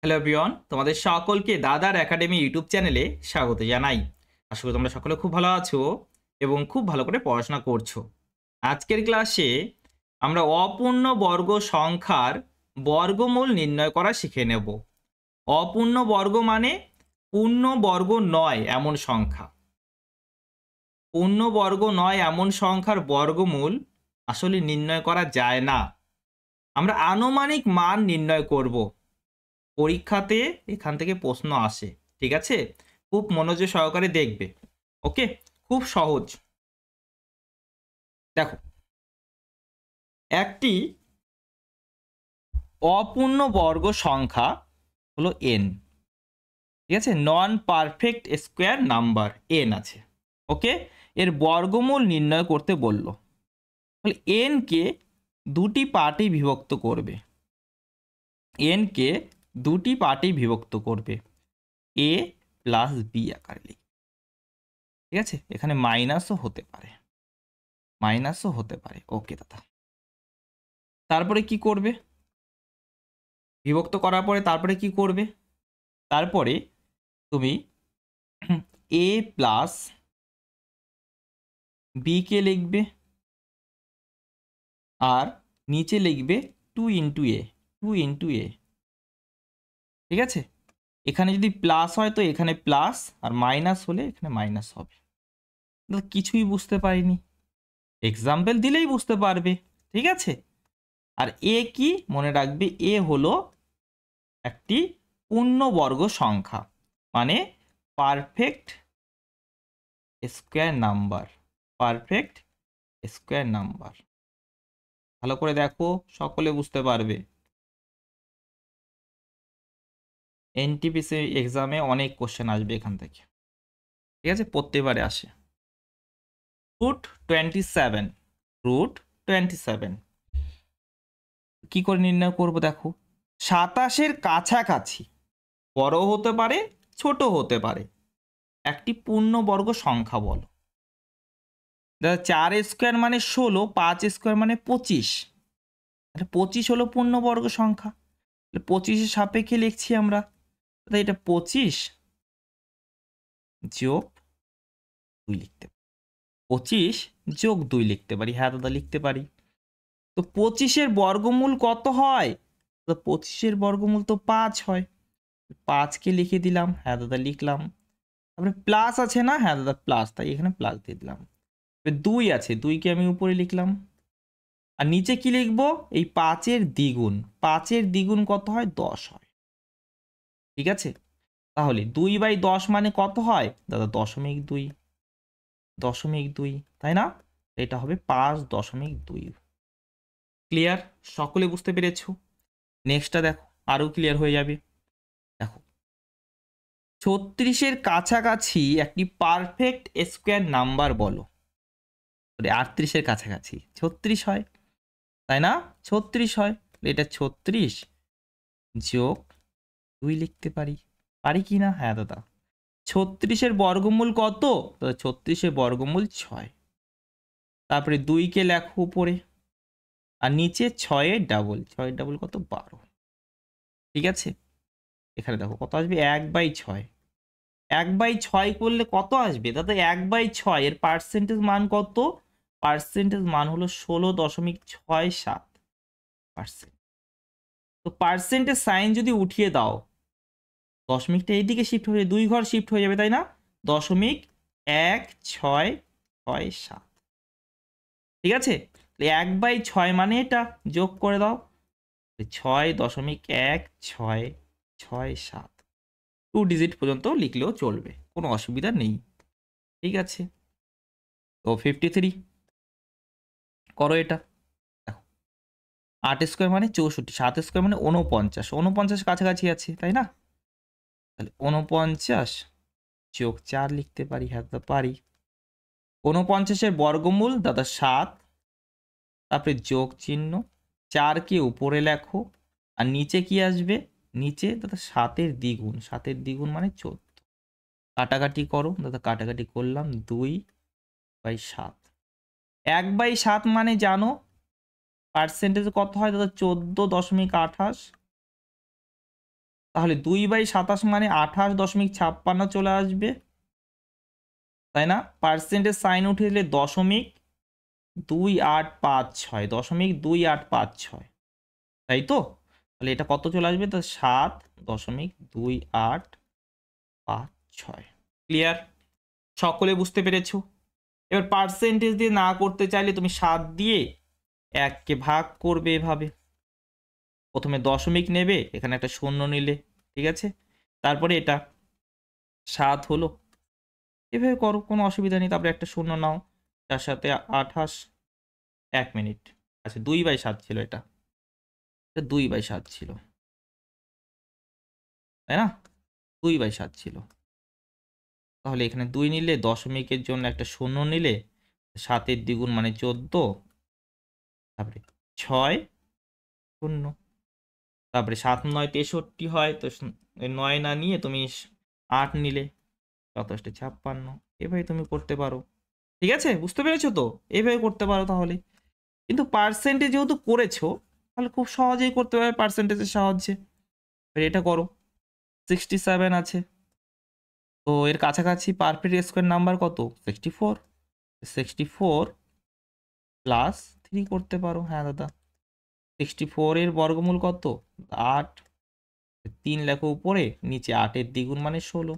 Hello everyone, তোমাদের সকলকে দাদার একাডেমি ইউটিউব চ্যানেলে স্বাগত জানাই। আশা করি তোমরা সকলে খুব ভালো আছো এবং খুব ভালো করে পড়াশোনা করছো। আজকের ক্লাসে আমরা অপূর্ণ বর্গ সংখ্যার বর্গমূল নির্ণয় করা শিখে নেব। অপূর্ণ বর্গ মানে পূর্ণ বর্গ নয় এমন সংখ্যা। পূর্ণ বর্গ নয় এমন সংখ্যার বর্গমূল আসলে নির্ণয় করা যায় না। আমরা আনুমানিক মান নির্ণয় করব। পরীক্ষাতে এখান থেকে প্রশ্ন আসে, ঠিক আছে? খুব মনোযোগ সহকারে দেখবে। ওকে, খুব সহজ। দেখো, একটি অপূর্ণ বর্গ সংখ্যা হলো এন, ঠিক আছে? নন পারফেক্ট স্কোয়ার নাম্বার এন আছে। ওকে, এর বর্গমূল নির্ণয় করতে বলল। তাহলে এনকে দুটি পার্টে বিভক্ত করবে। এনকে দুটি পার্টে বিভক্ত করবে, এ প্লাস বি আকারে লিখবে। ঠিক আছে, এখানে মাইনাসও হতে পারে, মাইনাসও হতে পারে। ওকে দাদা, তারপরে কি করবে? বিভক্ত করার পরে তারপরে কি করবে? তারপরে তুমি এ প্লাস বি কে লিখবে আর নিচে লিখবে 2 ইন্টু এ, 2 ইন্টু এ। ঠিক আছে, এখানে যদি প্লাস হয় তো এখানে প্লাস, আর মাইনাস হলে এখানে মাইনাস হবে। কিছুই বুঝতে পারিনি, এক্সাম্পল দিলেই বুঝতে পারবে। ঠিক আছে, আর এ কি মনে রাখবে? এ হলো একটি পূর্ণবর্গ সংখ্যা, মানে perfect square number. Perfect square number. ভালো করে দেখো, সকলে বুঝতে পারবে। এনটিপিসি এক্সামে অনেক কোশ্চেন আসবে এখান থেকে, ঠিক আছে? প্রত্যেকবারে আসে। রুট 27, রুট 27 কি করে নির্ণয় করব? দেখো, 27-এর কাছাকাছি, বড় হতে পারে ছোট হতে পারে, একটি পূর্ণবর্গ সংখ্যা বলো। 4 স্কোয়ার মানে 16, 5 স্কোয়ার মানে 25। 25 হলো পূর্ণবর্গ সংখ্যা। 25-এর সাপেক্ষে লিখছি আমরা, এটা 25 যোগ 2 লিখতে পারি। 25 যোগ 2 লিখতে পারি। হ্যাঁ দাদা, লিখতে পারি। তো 25-এর বর্গমূল কত হয়? তো 25-এর বর্গমূল তো 5 হয়। 5কে লিখে দিলাম। হ্যাঁ দাদা, লিখলাম। তারপরে প্লাস আছে না? হ্যাঁ দাদা, প্লাস, তাই এখানে প্লাস দিয়ে দিলাম। 2 আছে, 2কে আমি উপরে লিখলাম। আর নিচে কি লিখবো? এই 5-এর দ্বিগুণ। 5-এর দ্বিগুণ কত হয়? 10 হয়। ঠিক আছে, তাহলে 2/10 মানে কত হয় দাদা? 0.2, 0.2, তাই না? এটা হবে 5.2। ক্লিয়ার? সকলে বুঝতে পেরেছো? নেক্সটটা দেখো, আরো ক্লিয়ার হয়ে যাবে। দেখো, 36-এর কাছাকাছি একটি পারফেক্ট স্কোয়ার নাম্বার বলো। 38-এর কাছাকাছি 36 হয়, তাই না? 36 হয়, এটা 36 যোগ 2 লিখতে পারি। পারি কি না? হ্যাঁ দাদা। 36-এর বর্গমূল কত? 36-এর বর্গমূল 6। তারপরে 2কে লেখো উপরে, আর নিচে 6-এর ডাবল। 6-এর ডাবল কত? 12। ঠিক আছে, এখানে দেখো কত আসবে? 1/6। 1/6 করলে কত আসবে দাদা? 1/6 এর পার্সেন্টেজ মান কত? পার্সেন্টেজ মান হলো 16.67%। তো পার্সেন্টেজ সাইন যদি উঠিয়ে দাও, দশমিকটা এইদিকে শিফট হয়ে 2 ঘর শিফট হয়ে যাবে, তাই না? 0.1667। ঠিক আছে, 1/6 মানে এটা, যোগ করে দাও। 6.1667। 2 ডিজিট পর্যন্ত লিখলেও চলবে, কোনো অসুবিধা নেই। ঠিক আছে, তো 53 করো এটা। দেখো, 8 স্কোয়ার মানে 64, 7 স্কোয়ার মানে 49। 49 কাছাকাছি আছে, তাই না? তাহলে 49 যোগ 4 লিখতে পারি। হ্যাঁ দাদা, পারি। 49-এর বর্গমূল দাদা 7, তারপরে যোগ চিহ্ন, 4কে উপরে লেখো, আর নিচে কি আসবে? নিচে দাদা 7-এর দ্বিগুণ। 7-এর দ্বিগুণ মানে 14। কাটাকাটি করো দাদা, কাটাকাটি করলাম। 2/7। 1/7 মানে জানো পার্সেন্টেজ কত হয় দাদা? 14.28। তাহলে 2/27 মানে 28.56 চলে আসবে, তাই না? পার্সেন্টেজ সাইন উঠে দিলে 0.2856, 0.2856, তাই তো? তাহলে এটা কত চলে আসবে? তো 7.2856। ক্লিয়ার? সকলে বুঝতে পেরেছো? এবার পার্সেন্টেজ দিয়ে না করতে চাইলে তুমি 7 দিয়ে 1কে ভাগ করবে এভাবে। প্রথমে দশমিক নেবে, এখানে একটা শূন্য নিলে, ঠিক আছে? তারপরে এটা 7 হলো, এভাবে করো, কোনো অসুবিধা নেই। তারপরে একটা শূন্য নাও, তার সাথে 28, 1 মিনিট। আচ্ছা 2/7 ছিল এটা, 2/7 ছিল, তাই না? 2/7 ছিল। তাহলে এখানে 2 নিলে, দশমিকের জন্য একটা শূন্য নিলে, 7-এর দ্বিগুণ মানে 14, তারপরে 6 শূন্য, তারপরে 7 9 63 হয়, তো 9 না নিয়ে তুমি 8 নিলে, 27-56, এভাবে তুমি করতে পারো। ঠিক আছে, বুঝতে পেরেছো তো? এভাবে করতে পারো তাহলে। কিন্তু পার্সেন্টেজ যেহেতু করেছো, তাহলে খুব সহজেই করতে পারবে পার্সেন্টেজের সাহায্যে। এটা করো, 67 আছে, তো এর কাছাকাছি পারফেক্ট স্কোয়ার নাম্বার কত? 64, 64 প্লাস 3 করতে পারো। হ্যাঁ দাদা, 64 এর বর্গমূল কত? 8, 3 লেখো উপরে, নিচে 8-এর দ্বিগুণ মানে 16।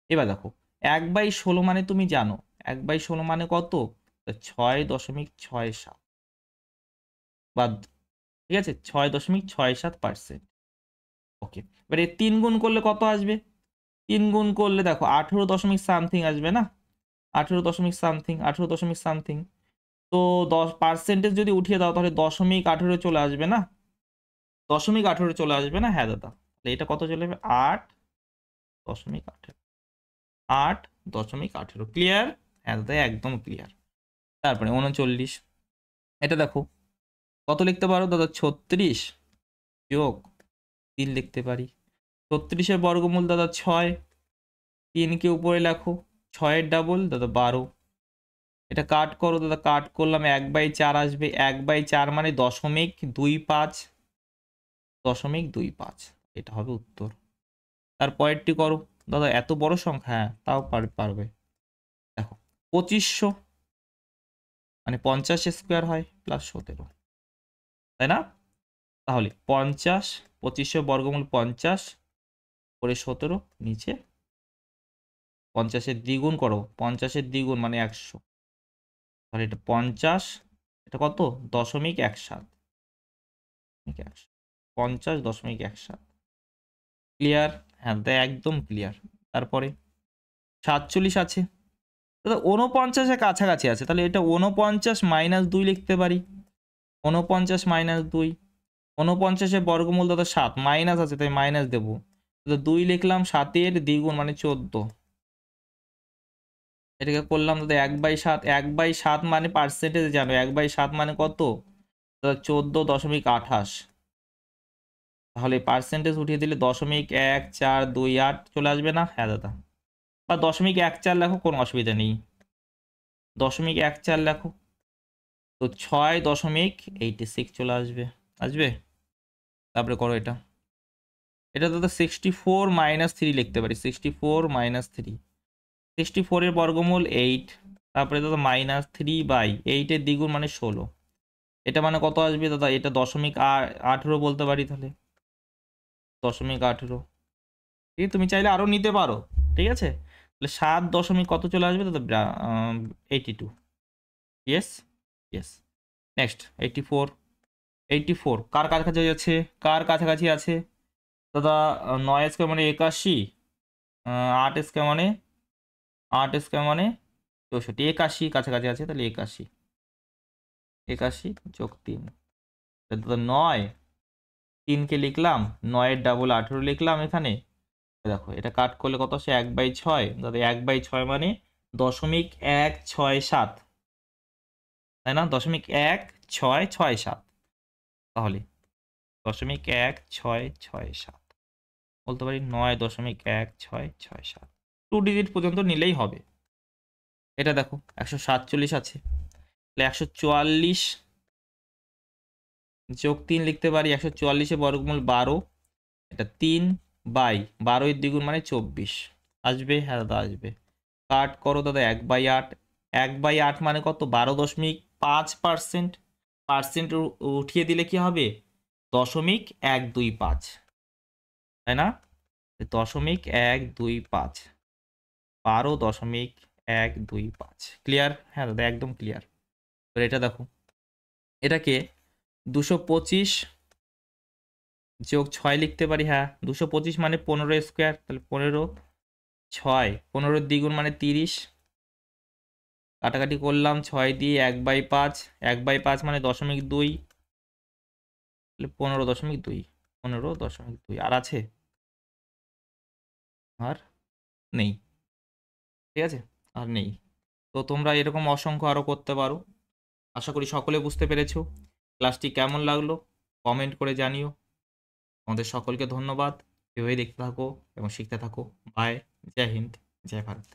এবার দেখো 1/16 মানে তুমি জানো, 1/16 মানে কত? 6.67, বা ঠিক আছে 6.67%। ওকে, এবার 3 গুণ করলে কত আসবে? 3 গুণ করলে দেখো 18 দশমিক সামথিং আসবে না? 18 দশমিক সামথিং, 18 দশমিক সামথিং। তো 10% যদি উঠিয়ে দাও তাহলে 0.18 চলে আসবে না? 0.18 চলে আসবে না? হ্যাঁ দাদা, তাহলে এটা কত চলে যাবে? 8.18, 8.18। ক্লিয়ার? হ্যাঁ দাদা, একদম ক্লিয়ার। তারপরে 39, এটা দেখো কত লিখতে পারো দাদা? 36 যোগ 3 লিখতে পারি। 36-এর বর্গমূল দাদা 6, 3কে উপরে লেখো, 6-এর ডাবল দাদা 12। এটা কাট করো দাদা, কাট করলাম 1/4 আসবে, 1/4 মানে 0.25, 0.25, এটা হবে উত্তর। তারপরেরটি করো দাদা, এত বড় সংখ্যা, হ্যাঁ তাও পারবে। দেখো 2500 মানে 50 স্কোয়ার হয় প্লাস 17, তাই না? তাহলে 50, 2500 বর্গমূল 50 করে 17, নিচে 50-এর দ্বিগুণ করো, 50-এর দ্বিগুণ মানে 100, তাহলে এটা 50, এটা কত? 0.17, 50.17। ক্লিয়ার? হ্যাঁ একদম ক্লিয়ার। তারপরে 47 আছে দাদা, 49-এর কাছাকাছি আছে, তাহলে এটা 49 - 2 লিখতে পারি। 49 - 2, 49-এর বর্গমূল দাদা 7, মাইনাস আছে তাই মাইনাস দেবো, তো 2 লিখলাম, 7-এর দ্বিগুণ মানে 14, এটাকে করলাম দাদা 1/7, 1/7 মানে পার্সেন্টেজ জানো, 1/7 মানে কত দাদা? 14.28। তাহলে পার্সেন্টেজ উঠিয়ে দিলে 0.1428 চলে আসবে না? হ্যাঁ দাদা, বা 0.14 লেখো, কোনো অসুবিধা নেই, 0.14 লেখো, তো 6.86 চলে আসবে, আসবে। তারপরে করো এটা, এটা দাদা 64 - 3 লিখতে পারি, 64 - 3, 64-এর বর্গমূল 8, তারপরে দাদা -3/8-এর দ্বিগুণ মানে 16, এটা মানে কত আসবে দাদা? এটা 0.18 বলতে পারি, তাহলে 0.18। ঠিক আছে, তুমি চাইলে আরও নিতে পারো, ঠিক আছে? তাহলে 7 দশমিক কত চলে আসবে দাদা? 82। Yes, yes. নেক্সট 84, 84 কার কাছাকাছি আছে? কার কাছাকাছি আছে দাদা? 9 স্কোয়ার মানে 81, 8 স্কোয়ার মানে 64, 81 কাছাকাছি আছে, তাহলে 81, 81 যোগ 3 দাদা 9, 3কে লিখলাম, 9-এর ডাবল 18 লিখলাম এখানে। দেখো এটা কাট করলে কত আসে? 1/6 দাদা, 1/6 মানে 0.1667, তাই না? 0.1667, তাহলে 0.1667 বলতে পারি, 9.1667, 2 ডিজিট পর্যন্ত নিলেই হবে। এটা দেখো 147 আছে, তাহলে 144 যোগ 3 লিখতে পারি, 144-এর বর্গমূল 12, এটা 3 বাই 12 দ্বিগুণ মানে 24 আসবে, হ্যাঁ দাদা আসবে। কাট করো দাদা 1/8, 1/8 মানে কত 12.5%, পার্সেন্ট উঠিয়ে দিলে কি হবে 0.125, তাই না? 0.125, 12.125, ক্লিয়ার? হ্যাঁ দাদা একদম ক্লিয়ার। এবার এটা দেখো, এটাকে 225 যোগ 6 লিখতে পারি, হ্যাঁ 225 মানে 15 স্কোয়ার, তাহলে 15, 6, 15 দ্বিগুণ মানে 30, কাটাকাটি করলাম 6 দিয়ে 1/5, 1/5 মানে 0.2, তাহলে 15.2, 15.2 আর আছে? আর নেই, ঠিক আছে, আর নেই। তো তোমরা এরকম অসংখ্য আরও করতে পারো। আশা করি সকলে বুঝতে পেরেছো। ক্লাসটি কেমন লাগলো কমেন্ট করে জানিও। তোমাদের সকলকে ধন্যবাদ। এভাবেই দেখতে থাকো এবং শিখতে থাকো। বাই। জয় হিন্দ, জয় ভারত।